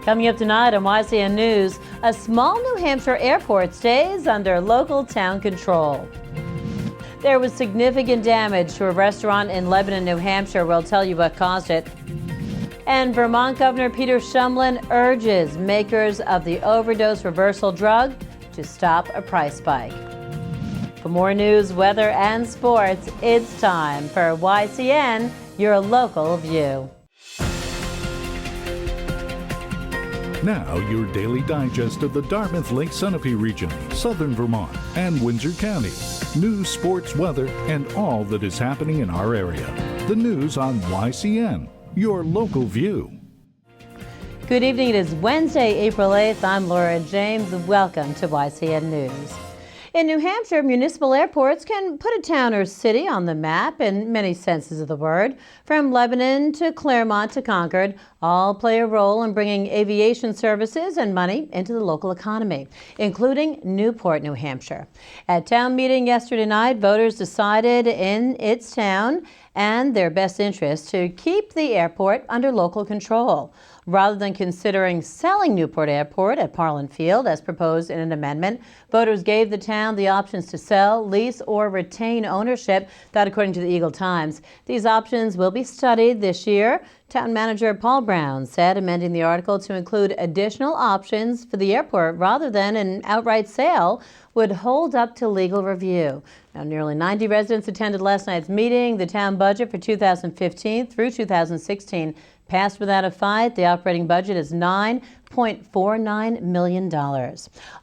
Coming up tonight on YCN News, a small New Hampshire airport stays under local town control. There was significant damage to a restaurant in Lebanon, New Hampshire. We'll tell you what caused it. And Vermont Governor Peter Shumlin urges makers of the overdose reversal drug to stop a price spike. For more news, weather, and sports, it's time for YCN, your local view. Now, your daily digest of the Dartmouth Lake Sunapee region, southern Vermont, and Windsor County. News, sports, weather, and all that is happening in our area. The news on YCN, your local view. Good evening. It is Wednesday, April 8th. I'm Laura James. Welcome to YCN News. In New Hampshire, municipal airports can put a town or city on the map in many senses of the word. From Lebanon to Claremont to Concord, all play a role in bringing aviation services and money into the local economy, including Newport, New Hampshire. At town meeting yesterday night, voters decided in its town and their best interest to keep the airport under local control. Rather than considering selling Newport Airport at Parlin Field as proposed in an amendment, voters gave the town the options to sell, lease, or retain ownership. That according to the Eagle Times. These options will be studied this year. Town manager Paul Brown said amending the article to include additional options for the airport rather than an outright sale would hold up to legal review. Now, nearly 90 residents attended last night's meeting. The town budget for 2015 through 2016 passed without a fight. The operating budget is $9.49 million.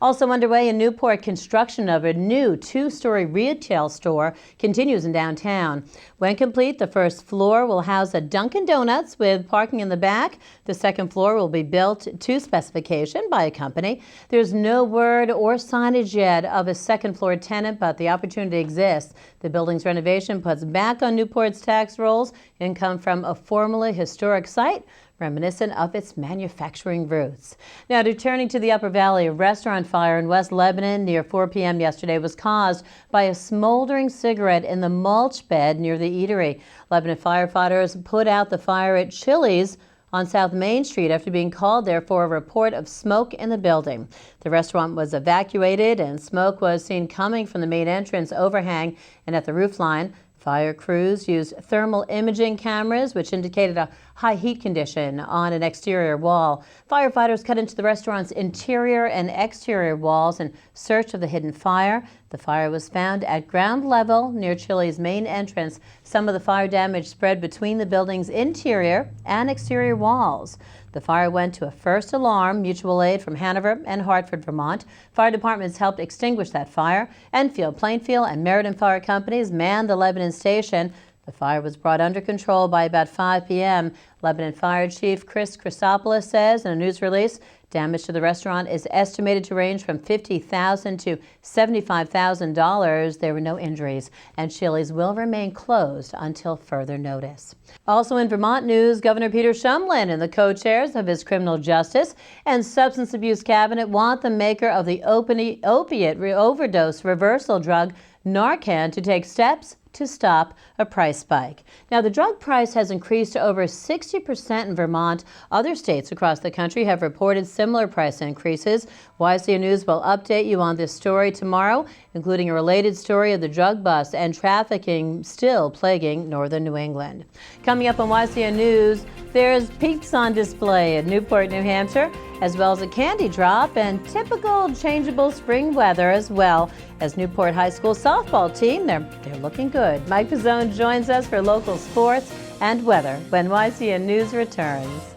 Also underway in Newport, construction of a new two-story retail store continues in downtown. When complete, the first floor will house a Dunkin' Donuts with parking in the back. The second floor will be built to specification by a company. There's no word or signage yet of a second floor tenant, but the opportunity exists. The building's renovation puts back on Newport's tax rolls income from a formerly historic site, reminiscent of its manufacturing roots. Now, returning to the Upper Valley, a restaurant fire in West Lebanon near 4 p.m. yesterday was caused by a smoldering cigarette in the mulch bed near the eatery. Lebanon firefighters put out the fire at Chili's on South Main Street after being called there for a report of smoke in the building. The restaurant was evacuated and smoke was seen coming from the main entrance overhang and at the roofline. Fire crews used thermal imaging cameras, which indicated a high heat condition on an exterior wall. Firefighters cut into the restaurant's interior and exterior walls in search of the hidden fire. The fire was found at ground level near Chili's main entrance. Some of the fire damage spread between the building's interior and exterior walls. The fire went to a first alarm mutual aid from Hanover and Hartford, Vermont. Fire departments helped extinguish that fire. Enfield, Plainfield, and Meriden Fire Companies manned the Lebanon station. The fire was brought under control by about 5 p.m. Lebanon Fire Chief Chris Chrysopoulos says in a news release, damage to the restaurant is estimated to range from $50,000 to $75,000. There were no injuries, and Chili's will remain closed until further notice. Also in Vermont news, Governor Peter Shumlin and the co-chairs of his Criminal Justice and Substance Abuse Cabinet want the maker of the opiate overdose reversal drug Narcan to take steps to stop a price spike. Now, the drug price has increased to over 60% in Vermont. Other states across the country have reported similar price increases. YCN News will update you on this story tomorrow, including a related story of the drug bust and trafficking still plaguing northern New England. Coming up on YCN News, there's Peeps on display in Newport, New Hampshire, as well as a candy drop and typical changeable spring weather, as well as Newport High School softball team. They're looking good. Mike Pizzone joins us for local sports and weather when YCN News returns.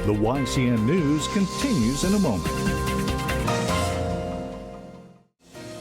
The YCN News continues in a moment.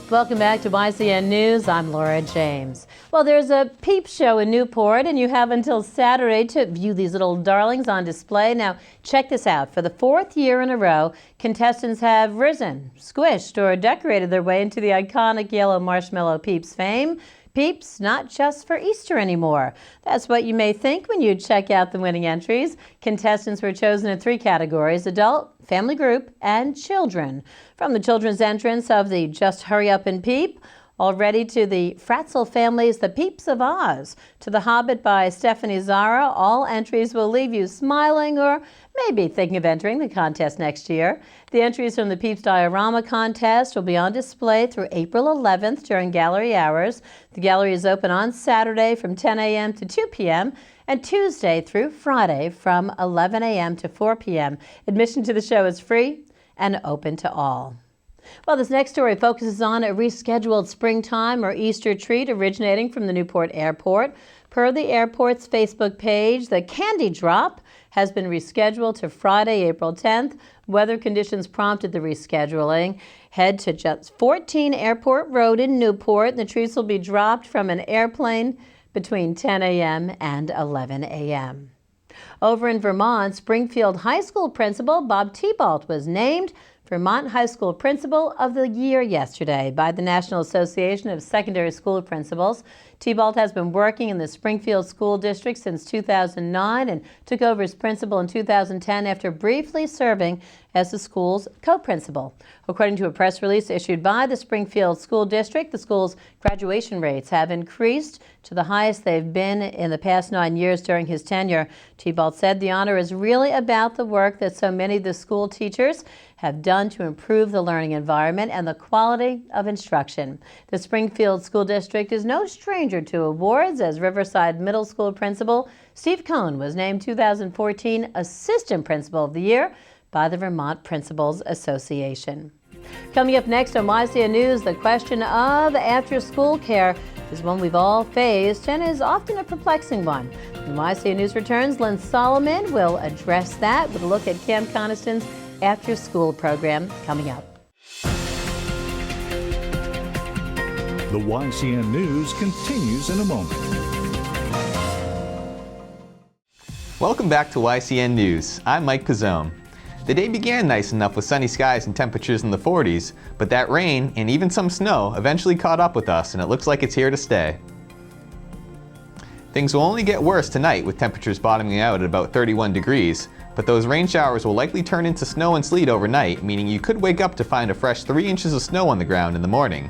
Welcome back to YCN News. I'm Laura James. Well, there's a peep show in Newport, and you have until Saturday to view these little darlings on display. Now, check this out. For the fourth year in a row, contestants have risen, squished, or decorated their way into the iconic yellow marshmallow Peeps fame. Peeps, not just for Easter anymore. That's what you may think when you check out the winning entries. Contestants were chosen in 3 categories: adult, family group, and children. From the children's entrance of the Just Hurry Up and Peep, Already to the Fratzel family's The Peeps of Oz, to The Hobbit by Stephanie Zara. All entries will leave you smiling or maybe thinking of entering the contest next year. The entries from the Peeps Diorama contest will be on display through April 11th during gallery hours. The gallery is open on Saturday from 10 a.m. to 2 p.m. and Tuesday through Friday from 11 a.m. to 4 p.m. Admission to the show is free and open to all. Well, this next story focuses on a rescheduled springtime or Easter treat originating from the Newport Airport. Per the airport's Facebook page, the Candy Drop has been rescheduled to Friday, April 10th. Weather conditions prompted the rescheduling. Head to just 14 Airport Road in Newport. The treats will be dropped from an airplane between 10 a.m. and 11 a.m. Over in Vermont, Springfield High School Principal Bob Thibault was named Vermont High School Principal of the Year yesterday by the National Association of Secondary School Principals. Thibault has been working in the Springfield School District since 2009 and took over as principal in 2010 after briefly serving as the school's co-principal. According to a press release issued by the Springfield School District, the school's graduation rates have increased to the highest they've been in the past 9 years during his tenure. Thibault said the honor is really about the work that so many of the school teachers have done to improve the learning environment and the quality of instruction. The Springfield School District is no stranger to awards, as Riverside Middle School Principal Steve Cohn was named 2014 Assistant Principal of the Year by the Vermont Principals Association. Coming up next on YCN News, the question of after-school care is one we've all faced and is often a perplexing one. When YCN News returns, Lynn Solomon will address that with a look at Cam Coniston's after-school program coming up. The YCN News continues in a moment. Welcome back to YCN News. I'm Mike Pizzone. The day began nice enough with sunny skies and temperatures in the 40s, but that rain and even some snow eventually caught up with us, and it looks like it's here to stay. Things will only get worse tonight with temperatures bottoming out at about 31 degrees, but those rain showers will likely turn into snow and sleet overnight, meaning you could wake up to find a fresh 3 inches of snow on the ground in the morning.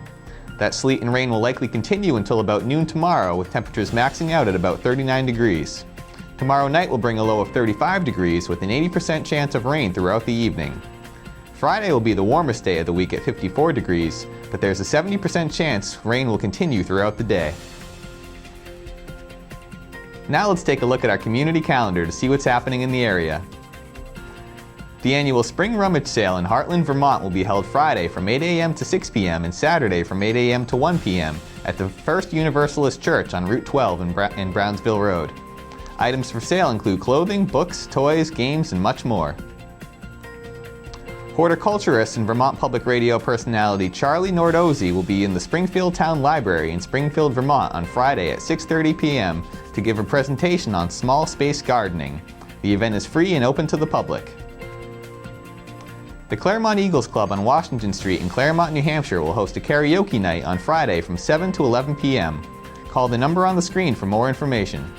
That sleet and rain will likely continue until about noon tomorrow, with temperatures maxing out at about 39 degrees. Tomorrow night will bring a low of 35 degrees with an 80% chance of rain throughout the evening. Friday will be the warmest day of the week at 54 degrees, but there's a 70% chance rain will continue throughout the day. Now let's take a look at our community calendar to see what's happening in the area. The annual Spring Rummage Sale in Heartland, Vermont will be held Friday from 8 a.m. to 6 p.m. and Saturday from 8 a.m. to 1 p.m. at the First Universalist Church on Route 12 in Brownsville Road. Items for sale include clothing, books, toys, games, and much more. Horticulturist and Vermont Public Radio personality Charlie Nordozzi will be in the Springfield Town Library in Springfield, Vermont on Friday at 6:30 p.m. to give a presentation on small space gardening. The event is free and open to the public. The Claremont Eagles Club on Washington Street in Claremont, New Hampshire will host a karaoke night on Friday from 7 to 11 p.m. Call the number on the screen for more information.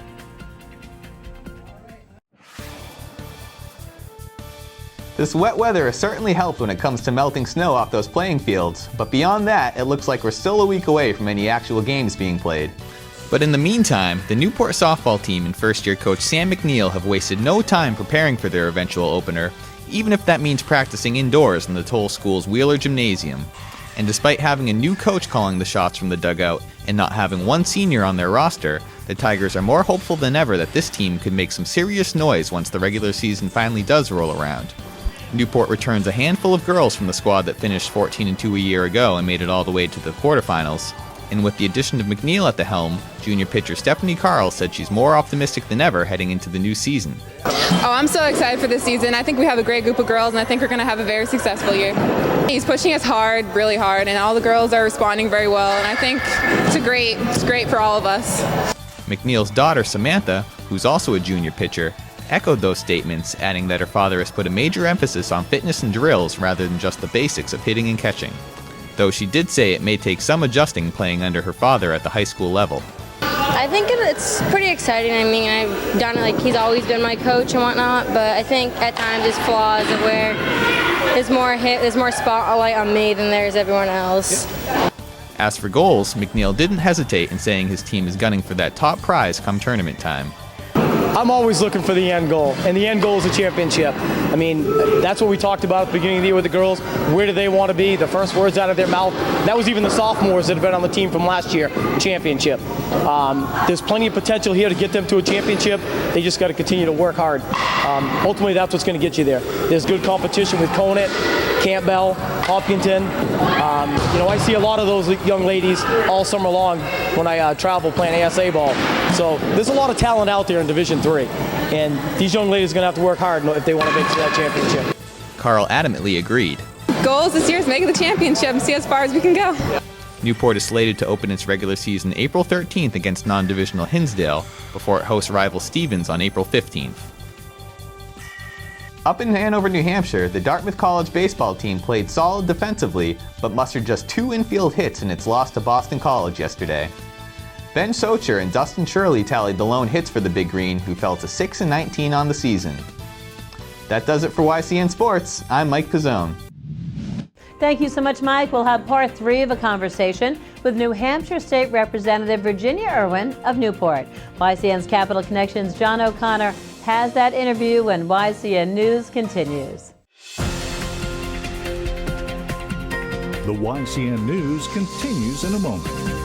This wet weather has certainly helped when it comes to melting snow off those playing fields, but beyond that, it looks like we're still a week away from any actual games being played. But in the meantime, the Newport Softball team and first-year coach Sam McNeil have wasted no time preparing for their eventual opener, even if that means practicing indoors in the Toll School's Wheeler Gymnasium. And despite having a new coach calling the shots from the dugout and not having one senior on their roster, the Tigers are more hopeful than ever that this team could make some serious noise once the regular season finally does roll around. Newport returns a handful of girls from the squad that finished 14-2 a year ago and made it all the way to the quarterfinals. And with the addition of McNeil at the helm, junior pitcher Stephanie Carl said she's more optimistic than ever heading into the new season. Oh, I'm so excited for this season. I think we have a great group of girls, and I think we're going to have a very successful year. He's pushing us hard, really hard, and all the girls are responding very well, and I think it's great for all of us. McNeil's daughter, Samantha, who's also a junior pitcher, echoed those statements, adding that her father has put a major emphasis on fitness and drills rather than just the basics of hitting and catching. Though she did say it may take some adjusting playing under her father at the high school level. I think it's pretty exciting. I mean, I've done it, he's always been my coach and whatnot, but I think at times his flaws of where there's more spotlight on me than there's everyone else. As for goals, McNeil didn't hesitate in saying his team is gunning for that top prize come tournament time. I'm always looking for the end goal, and the end goal is a championship. I mean, that's what we talked about at the beginning of the year with the girls. Where do they want to be? The first words out of their mouth. That was even the sophomores that have been on the team from last year, championship. There's plenty of potential here to get them to a championship. They just got to continue to work hard. Ultimately, that's what's going to get you there. There's good competition with Conant, Campbell, Hopkinton. I see a lot of those young ladies all summer long when I travel playing ASA ball. So there's a lot of talent out there in Division III, and these young ladies are going to have to work hard if they want to make it to that championship. Carl adamantly agreed. Goals this year is make it the championship and see as far as we can go. Newport is slated to open its regular season April 13th against non-divisional Hinsdale before it hosts rival Stevens on April 15th. Up in Hanover, New Hampshire, the Dartmouth College baseball team played solid defensively, but mustered just 2 infield hits in its loss to Boston College yesterday. Ben Socher and Dustin Shirley tallied the lone hits for the Big Green, who fell to 6-19 on the season. That does it for YCN Sports. I'm Mike Pizzone. Thank you so much, Mike. We'll have part 3 of a conversation with New Hampshire State Representative Virginia Irwin of Newport. YCN's Capital Connections' John O'Connor has that interview when YCN News continues. The YCN News continues in a moment.